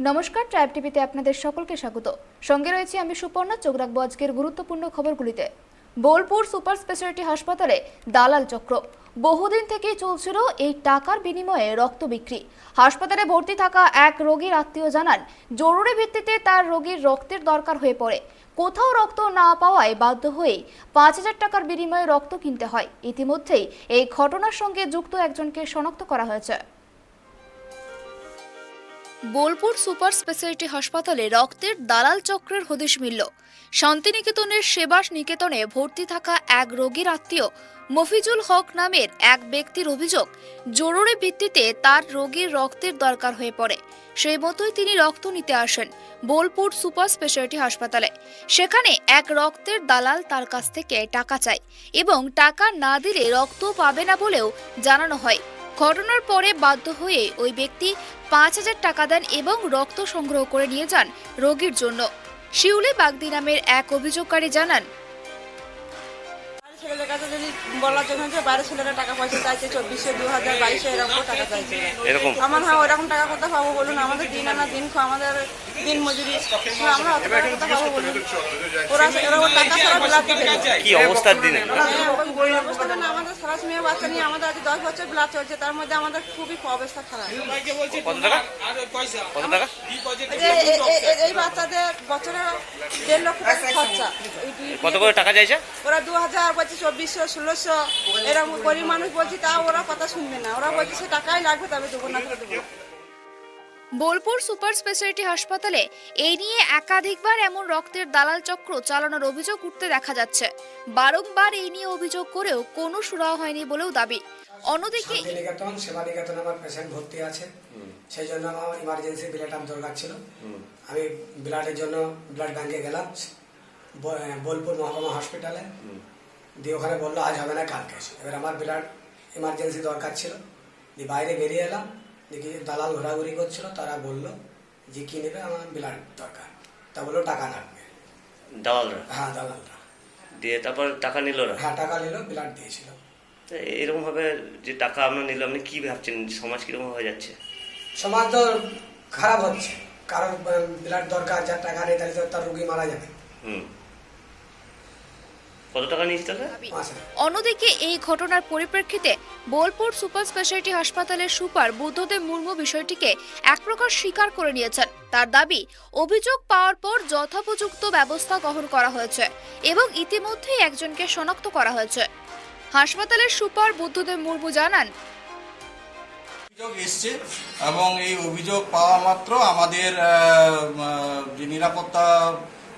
নমস্কার, ট্রাইব টিভিতে আপনাদের সকলকে স্বাগত। সঙ্গে রয়েছে আমি সুপর্ণা। চোখ রাখবো আজকের গুরুত্বপূর্ণ খবরগুলিতে। বোলপুর সুপার স্পেশালিটি হাসপাতালে দালাল চক্র। বহুদিন থেকেই চলছিল এই টাকার বিনিময়ে রক্ত বিক্রি। হাসপাতালে ভর্তি থাকা এক রোগীর আত্মীয় জানান, জরুরি ভিত্তিতে তার রোগীর রক্তের দরকার হয়ে পড়ে। কোথাও রক্ত না পাওয়ায় বাধ্য হয়ে ৫,০০০ টাকার বিনিময়ে রক্ত কিনতে হয়। ইতিমধ্যেই এই ঘটনার সঙ্গে যুক্ত একজনকে শনাক্ত করা হয়েছে। বোলপুর সুপার স্পেশালিটি হাসপাতালে রক্তের দালাল চক্রের হদিশ মিলল। শান্তিনিকেতনের সেবাস নিকেতনে ভর্তি থাকা এক রোগীর আত্মীয় মফিজুল হক নামের এক ব্যক্তির অভিযোগ, জরুরি ভিত্তিতে তার রোগীর রক্তের দরকার হয়ে পড়ে। সেই মতোই তিনি রক্ত নিতে আসেন বোলপুর সুপার স্পেশালিটি হাসপাতালে। সেখানে এক রক্তের দালাল তার কাছ থেকে টাকা চায় এবং টাকা না দিলে রক্ত পাবে না বলেও জানানো হয়। ঘটনার পরে বাধ্য হয়ে ওই ব্যক্তি ৫,০০০ টাকা দেন এবং রক্ত সংগ্রহ করে নিয়ে যান রোগীর জন্য। শিউলি বাগদি নামের এক অভিযোগকারী জানান, ছেলেদের কাছে যদি বলার জন্য যে বাইরের ছেলেরা টাকা পয়সা চাইছে ২৪০০, ২০২২ এরকম টাকা চাইছে এরকম। আমার ওইরকম টাকা কোথাও পাবো বলুন? আমাদের দিন আনা দিন আমাদের দিন মজুরি, আমরা অত টাকা কোথাও পাবো বলুন? ওরা টাকা ছাড়া বিলাতে কি অবস্থার দিনে অবস্থাটা না, আমাদের সারা মেয়ে বাচ্চা নিয়ে আমাদের আজ ১০ বছর ব্লাড চলছে, তার মধ্যে আমাদের খুবই অবস্থা খারাপ। কত টাকা এই বাচ্চাদের বছরে ১.৫ লক্ষ টাকা খরচা। কত করে টাকা চাইছে? ওরা ২০০০ বলছে, ২৪০০, ১৬০০ এরকম গরিব মানুষ বলছি, তাও ওরা কথা শুনবে না। ওরা বলছে সে টাকাই লাগবে, তবে দেবো না দেবো। বোলপুর সুপার স্পেশালিটি হাসপাতালে এই নিয়ে একাধিকবার এমন রক্তের দালাল চক্র চালানোর অভিযোগ উঠতে দেখা যাচ্ছে। বারংবার এই নিয়ে অভিযোগ করেও কোনো সুরাহা হয়নি বলেও দাবি। অন্যদিকে সেবা নিকেতন আমার পেশেন্ট ভর্তি আছে, সেই জন্য আমার ইমার্জেন্সি ব্লাড দরকার ছিল। আমি ব্লাডের জন্য ব্লাড ব্যাংকে গেলাম বোলপুর মহকুমা হসপিটালে, দিয়ে ওখানে বললো আজ হবে না, কালকে এসে। এবার আমার ব্লাড ইমার্জেন্সি দরকার ছিল, দিয়ে বাইরে বেরিয়ে এলাম, দেখি দালাল ঘোরাঘুরি করছিল। তারা বললো যে কি নেবে, আমার ব্লাড দরকার। তা বললো টাকা লাগবে। দালালরা? হ্যাঁ, দালালরা। দিয়ে তারপর টাকা নিল না? হ্যাঁ, টাকা নিল, ব্লাড দিয়েছিল। এরকম ভাবে যে টাকা আপনার নিল, আপনি কি ভাবছেন সমাজ কিরকম হয়ে যাচ্ছে? সমাজ তো খারাপ হচ্ছে, কারণ ব্লাড দরকার, যার টাকা নেই তাহলে তার রোগী মারা যাবে। কত টাকা নিয়েছিল? অন্যদিকে এই ঘটনার পরিপ্রেক্ষিতে বোলপুর সুপার স্পেশালিটি হাসপাতালের সুপার বুদ্ধদেব মুর্মু বিষয়টিকে এক প্রকার স্বীকার করে নিয়েছেন। তার দাবি, অভিযোগ পাওয়ার পর যথোপযুক্ত ব্যবস্থা গ্রহণ করা হয়েছে এবং ইতিমধ্যেই একজনকে শনাক্ত করা হয়েছে। হাসপাতালের সুপার বুদ্ধদেব মুর্মু জানান, অভিযোগ এসছে এবং এই অভিযোগ পাওয়া মাত্র আমাদের যে নিরাপত্তা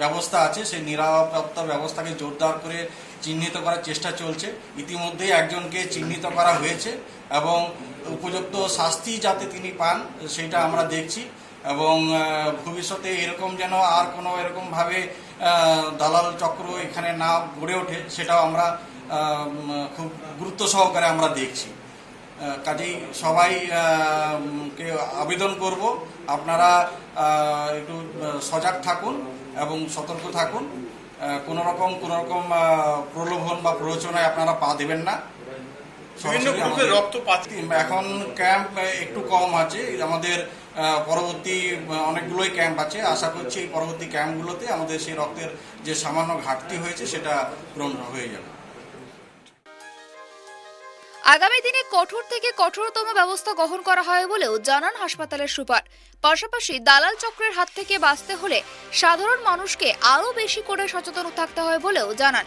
ব্যবস্থা আছে, সেই নিরাপত্তা ব্যবস্থাকে জোরদার করে চিহ্নিত করার চেষ্টা চলছে। ইতিমধ্যেই একজনকে চিহ্নিত করা হয়েছে এবং উপযুক্ত শাস্তি যাতে তিনি পান সেটা আমরা দেখছি, এবং ভবিষ্যতে এরকম যেন আর কোনো এরকমভাবে দালাল চক্র এখানে না গড়ে ওঠে, সেটাও আমরা খুব গুরুত্ব সহকারে আমরা দেখছি। কাজেই সবাই কে আবেদন করব, আপনারা একটু সজাগ থাকুন এবং সতর্ক থাকুন। কোনো রকম প্রলোভন বা প্ররোচনায় আপনারা পা দেবেন না। এখন ক্যাম্প একটু কম আছে, আমাদের পরবর্তী অনেকগুলোই ক্যাম্প আছে। আশা করছি এই পরবর্তী ক্যাম্পগুলোতে আমাদের সেই রক্তের যে সামান্য ঘাটতি হয়েছে সেটা পূরণ হয়ে যাবে। আগামী দিনে কঠোর থেকে কঠোরতম ব্যবস্থা গ্রহণ করা হয় বলেও জানান হাসপাতালের সুপার। পাশাপাশি দালাল চক্রের হাত থেকে বাঁচতে হলে সাধারণ মানুষকে আরও বেশি করে সচেতন থাকতে হয় বলেও জানান।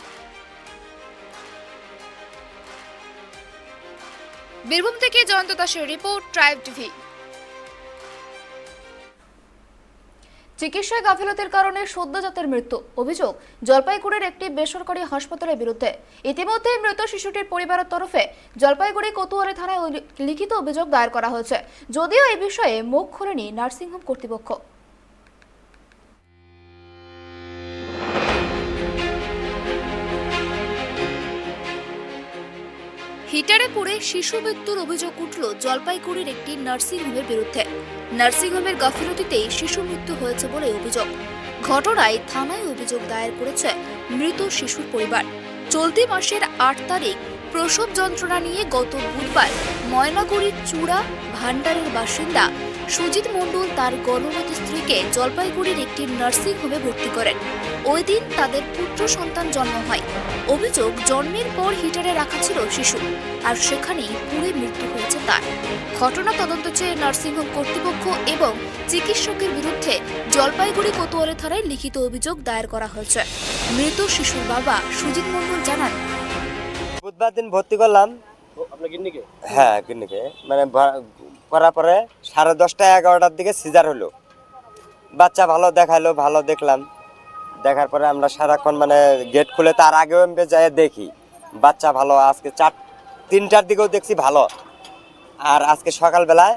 বীরভূম থেকে জয়ন্ত দাসের রিপোর্ট, ট্রাইব টিভি। চিকিৎসায় গাফিলতির কারণে সদ্যজাতের মৃত্যু। অভিযোগ জলপাইগুড়ির একটি বেসরকারি হাসপাতালের বিরুদ্ধে। ইতিমধ্যে মৃত শিশুটির পরিবারের তরফে জলপাইগুড়ি কোতোয়ালি থানায় লিখিত অভিযোগ দায়ের করা হয়েছে, যদিও এই বিষয়ে মুখ খোলেনি নার্সিংহোম কর্তৃপক্ষ। হিটারে পড়ে শিশু মৃত্যুর অভিযোগ উঠল জলপাইগুড়ির একটি নার্সিংহোমের বিরুদ্ধে। নার্সিংহোমের গাফিলতিতেই শিশু মৃত্যু হয়েছে বলে অভিযোগ। ঘটনায় থানায় অভিযোগ দায়ের করেছে মৃত শিশুর পরিবার। চলতি মাসের ৮ তারিখ প্রসব যন্ত্রণা নিয়ে গত বুধবার ময়নাগুড়ির চূড়া ভান্ডারের বাসিন্দা সুজিত মণ্ডল তার গর্ভবতী স্ত্রীকে জলপাইগুড়ির একটি নার্সিং হোমে ভর্তি করেন। ওই দিন তাদের পুত্র সন্তান জন্ম হয়। অভিযোগ, জন্মের পর হিটারে রাখা ছিল শিশু, আর সেখানেই পুড়ে মৃত্যু হয়েছে তার। ঘটনা তদন্ত চেয়ে নার্সিংহোম কর্তৃপক্ষ এবং চিকিৎসকের বিরুদ্ধে জলপাইগুড়ি কোতোয়ালি থানায় লিখিত অভিযোগ দায়ের করা হয়েছে। মৃত শিশুর বাবা সুজিত মণ্ডল জানান, বুধবার দিন ভর্তি করলাম। হ্যাঁ, কিডনিকে মানে করার পরে 10:30 11টার দিকে সিজার হলো। বাচ্চা ভালো দেখালো, ভালো দেখলাম। দেখার পরে আমরা সারাক্ষণ মানে গেট খুলে তার আগেও এমপে যাই দেখি বাচ্চা ভালো। আজকে 3টার দিকেও দেখছি ভালো। আর আজকে সকালবেলায়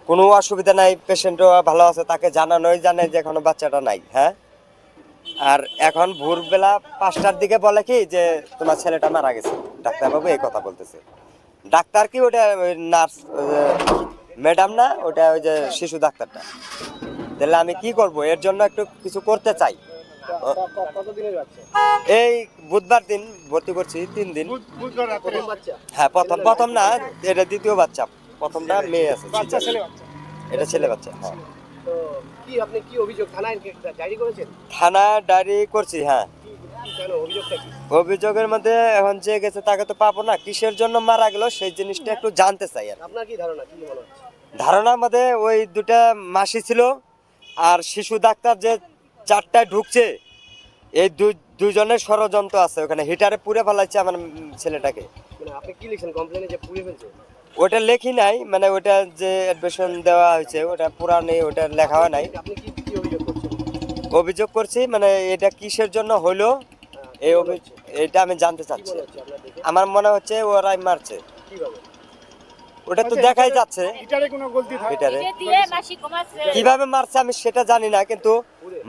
কোনো অসুবিধা নাই, পেশেন্টও ভালো আছে, তাকে জানানোই জানে যে এখনো বাচ্চাটা নাই। হ্যাঁ, আর এখন ভোরবেলা 5টার দিকে বলে কি যে তোমার ছেলেটা মারা গেছে। ডাক্তারবাবু এই কথা বলতেছে। ডাক্তার কি ওটা ওই নার্স ম্যাডাম না, ওটা ওই যে শিশু ডাক্তারটা। তাহলে আমি কি করব? এর জন্য একটু কিছু করতে চাই। এই বুধবার দিন ভর্তি করছি 3 দিন। হ্যাঁ, প্রথম না, এটা দ্বিতীয় বাচ্চা। প্রথমটা মেয়ে আছে, এটা ছেলে বাচ্চা। হ্যাঁ, থানায় ডায়েরি করছি। হ্যাঁ, অভিযোগের মধ্যে এখন যে গেছে তাকে তো পাবো না, কিসের জন্য মারা গেল সেই জিনিসটা একটু জানতে চাই। আর ধারণার মধ্যে ওই 2টা মাসি ছিল, আর শিশু ডাক্তার যে 4টায় ঢুকছে, এই দুজনের ষড়যন্ত্র আছে। ওখানে হিটারে পুড়ে ফেলাচ্ছে আমার ছেলেটাকে। ওটা লেখি নাই, মানে ওটা যে অ্যাডমিশন দেওয়া হয়েছে ওটা পুরা নেই, ওটা লেখা হয় নাই। অভিযোগ করছি মানে এটা কিসের জন্য হলো এটা আমি জানতে চাচ্ছি। আমার মনে হচ্ছে ওরাই মারছে। ওটা তো দেখাই যাচ্ছে হিটারে কিভাবে মারছে আমি সেটা জানি না, কিন্তু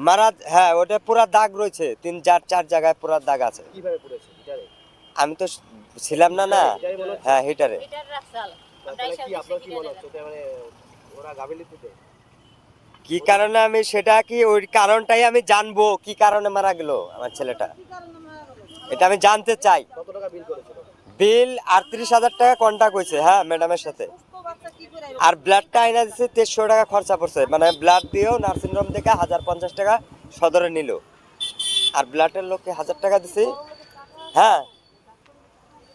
মারা, হ্যাঁ, ওটা পুরা দাগ রয়েছে। 3-4 জায়গায় পুরা দাগ আছে। আমি তো ছিলাম না। না, হ্যাঁ, হিটারে। কি কারণে আমি সেটা কি ওই কারণটাই আমি জানবো, কি কারণে মারা গেল আমার ছেলেটা, এটা আমি জানতে চাই। বিল 38,000 টাকা কন্ট্যাক্ট হয়েছে। হ্যাঁ, ম্যাডামের সাথে। আর ব্লাডটা আইনা দিচ্ছে 2300 টাকা খরচা পড়ছে। মানে ব্লাড দিয়েও নার্সিংহোম থেকে 1050 টাকা সদরে নিল, আর ব্লাডের লোককে 1000 টাকা দিছি। হ্যাঁ,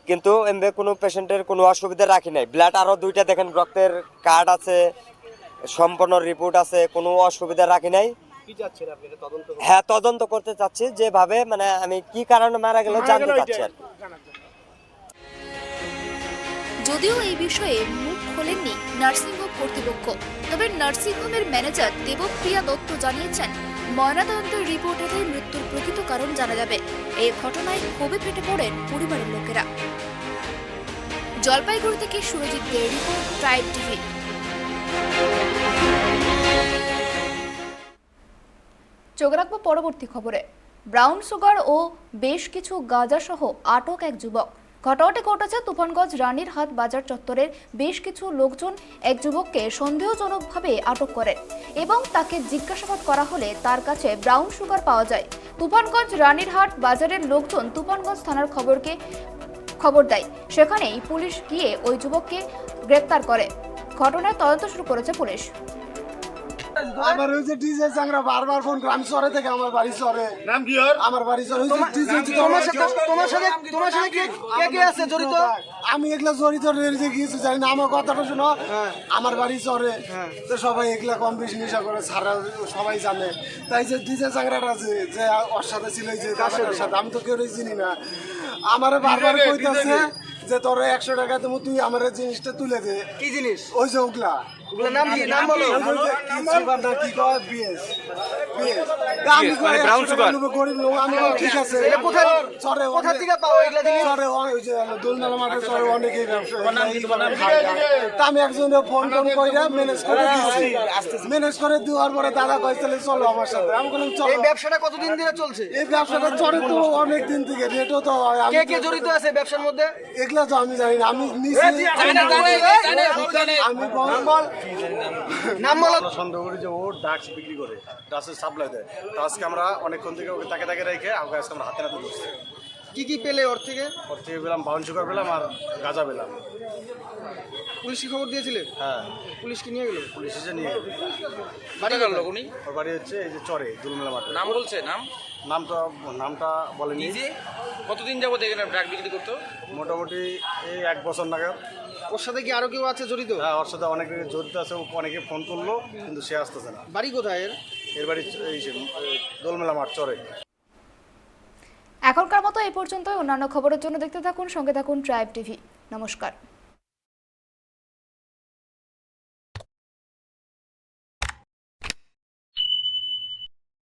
কিন্তু এমবে কোনো পেশেন্টের কোনো অসুবিধা রাখি নাই। ব্লাড আরও 2টা দেখেন, রক্তের কার্ড আছে, সম্পূর্ণ রিপোর্ট আছে, কোনো অসুবিধা রাখি নাই। হ্যাঁ, তদন্ত করতে চাচ্ছি, যেভাবে মানে আমি কি কারণে মারা গেল জানতে চাচ্ছি আর কি। যদিও এই বিষয়ে মুখ খোলেননি নার্সিংহোম কর্তৃপক্ষ, তবে নার্সিংহোমের ম্যানেজার দেবপ্রিয়া দত্ত জানিয়েছেন, ময়নাতদন্তের রিপোর্টেতে মৃত্যুর প্রকৃত কারণ জানা যাবে। এই ঘটনায় ক্ষোভে ফেটে পড়েন পরিবারের লোকেরা। জলপাইগুড়ি থেকে সুরজিৎ দে, রিপোর্ট ট্রাইব টিভি। চোখ রাখবো পরবর্তী খবরে। ব্রাউন সুগার ও বেশ কিছু গাঁজা সহ আটক এক যুবক। ঘটনাটি ঘটেছে তুফানগঞ্জ রানীরহাট বাজার চত্বরের। বেশ কিছু লোকজন এক যুবককে সন্দেহজনকভাবে আটক করেন এবং তাকে জিজ্ঞাসাবাদ করা হলে তার কাছে ব্রাউন সুগার পাওয়া যায়। তুফানগঞ্জ রানীরহাট বাজারের লোকজন তুফানগঞ্জ থানার খবর দেয়। সেখানেই পুলিশ গিয়ে ওই যুবককে গ্রেপ্তার করে। ঘটনার তদন্ত শুরু করেছে পুলিশ। আমার ওই যে ডিজে চাংরা বারবার ফোন করে, আমি শহরে থেকে আমার বাড়ি শহরে। নাম কি ওর? আমার বাড়ি শহরে। তোমার সাথে কে আছে জড়িত? আমি এগুলা জড়িত রয়েছে কিছু জানি না। আমার কথাটা শোনো, আমার বাড়ি শহরে তো সবাই এগুলা কম বেশি নেশা করে, সারা সবাই জানে। তাই যে ডিজে চাংরাটা আছে যে ওর সাথে ছিল, যে দাদার সাথে, আমি তো কেউ চিনি না। আমার বারবার কইতাছে যে তোর 100 টাকা দেবো, তুই আমার জিনিসটা তুলে দে। কি জিনিস? ওই যে ওগুলা নাম কি? নাম বলো। কি কয়? বিএস। আমি ব্রাউন সুগার গরিব লোক, আমি ঠিক আছে। কোথা থেকে পাও এগুলা জিনিস? ওই যে দোলনালা মাঠে চরে অনেকেই ব্যবসা। তা আমি একজনের ফোন কইরা ম্যানেজ করে দিয়েছি। ম্যানেজ করে দেওয়ার পরে দাদা কইছিল চলো আমার সাথে। আমি বললাম চলো। এই ব্যবসাটা কতদিন ধরে চলছে? এই ব্যবসাটা চলে তো অনেক দিন থেকে। রেটও তো কে কে জড়িত আছে ব্যবসার মধ্যে এগুলা তো আমি জানি না। আমি নিছি আমি বল নাম বলো। সন্দেহ করি যে ও ড্রাগস বিক্রি করে, ড্রাগসের সাপ্লাই দেয়। তো আজকে আমরা অনেকক্ষণ থেকে ওকে তাকে রেখে আজকে আমরা হাতে ধরছি। কি কি পেলে ওর থেকে? পেলাম ব্রাউন সুগার পেলাম আর গাঁজা পেলাম। পুলিশ কি খবর দিয়েছিলে? হ্যাঁ, পুলিশ কি নিয়ে গেল? পুলিশ এসে নিয়ে গেল। বাড়ি গেল উনি? ওর বাড়ি হচ্ছে এই যে চরে দুলমেলা মাঠে। নাম বলছে? নামটা বলেনি। কতদিন যাবত এখানে ড্রাগ বিক্রি করতো? মোটামুটি এই 1 বছর নাগাদ। ওর সাথে কি আরো কেউ আছে জড়িত? হ্যাঁ, ওর সাথে অনেকে জড়িত আছে। অনেকে ফোন করলো কিন্তু সে আসতেছে না। বাড়ি কোথায় এর? এর বাড়ি এই যে দোলমেলা মাঠ চরে। এখনকার মতো এই পর্যন্তই। অন্যান্য খবরের জন্য দেখতে থাকুন, সঙ্গে থাকুন ট্রাইব টিভি। নমস্কার।